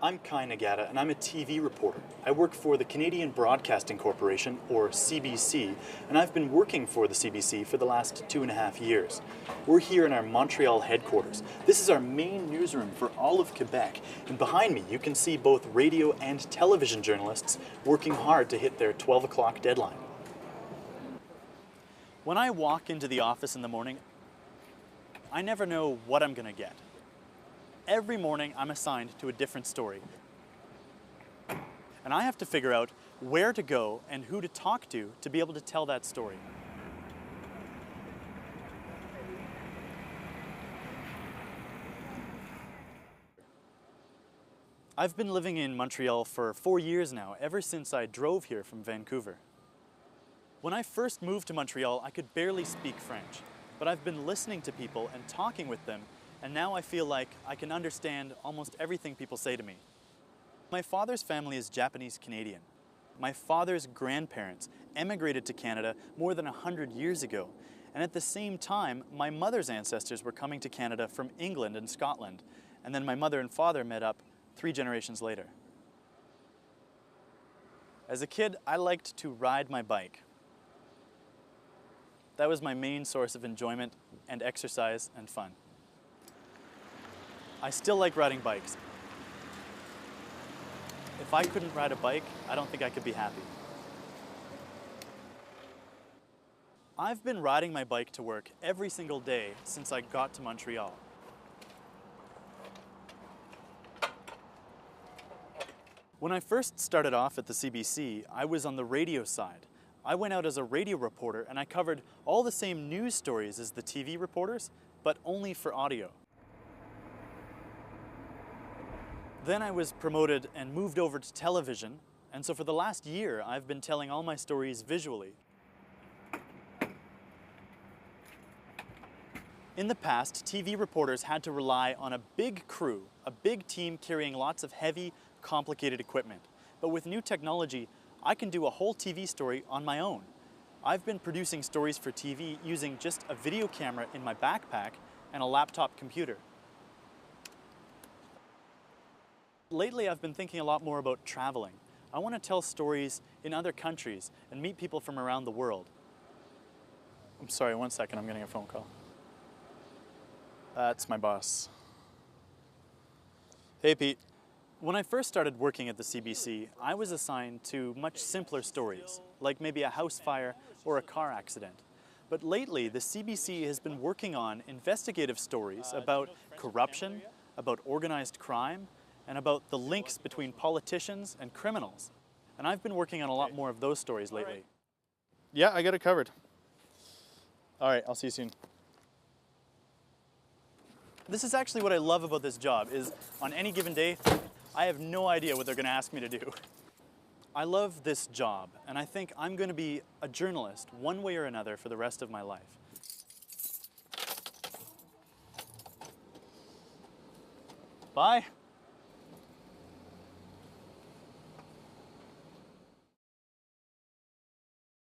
I'm Kai Nagata, and I'm a TV reporter. I work for the Canadian Broadcasting Corporation, or CBC, and I've been working for the CBC for the last 2.5 years. We're here in our Montreal headquarters. This is our main newsroom for all of Quebec, and behind me you can see both radio and television journalists working hard to hit their 12 o'clock deadline. When I walk into the office in the morning, I never know what I'm going to get. Every morning I'm assigned to a different story. And I have to figure out where to go and who to talk to be able to tell that story. I've been living in Montreal for 4 years now, ever since I drove here from Vancouver. When I first moved to Montreal, I could barely speak French, but I've been listening to people and talking with them, and now I feel like I can understand almost everything people say to me. My father's family is Japanese Canadian. My father's grandparents emigrated to Canada more than 100 years ago, and at the same time, my mother's ancestors were coming to Canada from England and Scotland, and then my mother and father met up 3 generations later. As a kid, I liked to ride my bike. That was my main source of enjoyment and exercise and fun. I still like riding bikes. If I couldn't ride a bike, I don't think I could be happy. I've been riding my bike to work every single day since I got to Montreal. When I first started off at the CBC, I was on the radio side. I went out as a radio reporter and I covered all the same news stories as the TV reporters, but only for audio. Then I was promoted and moved over to television, and so for the last year I've been telling all my stories visually. In the past, TV reporters had to rely on a big crew, a big team carrying lots of heavy, complicated equipment. But with new technology, I can do a whole TV story on my own. I've been producing stories for TV using just a video camera in my backpack and a laptop computer. Lately, I've been thinking a lot more about traveling. I want to tell stories in other countries and meet people from around the world. I'm sorry, 1 second, I'm getting a phone call. That's my boss. Hey, Pete. When I first started working at the CBC, I was assigned to much simpler stories, like maybe a house fire or a car accident. But lately, the CBC has been working on investigative stories about corruption, about organized crime, and about the links between politicians and criminals. And I've been working on a lot more of those stories lately. Yeah, I got it covered. All right, I'll see you soon. This is actually what I love about this job, is on any given day, I have no idea what they're going to ask me to do. I love this job, and I think I'm going to be a journalist one way or another for the rest of my life. Bye.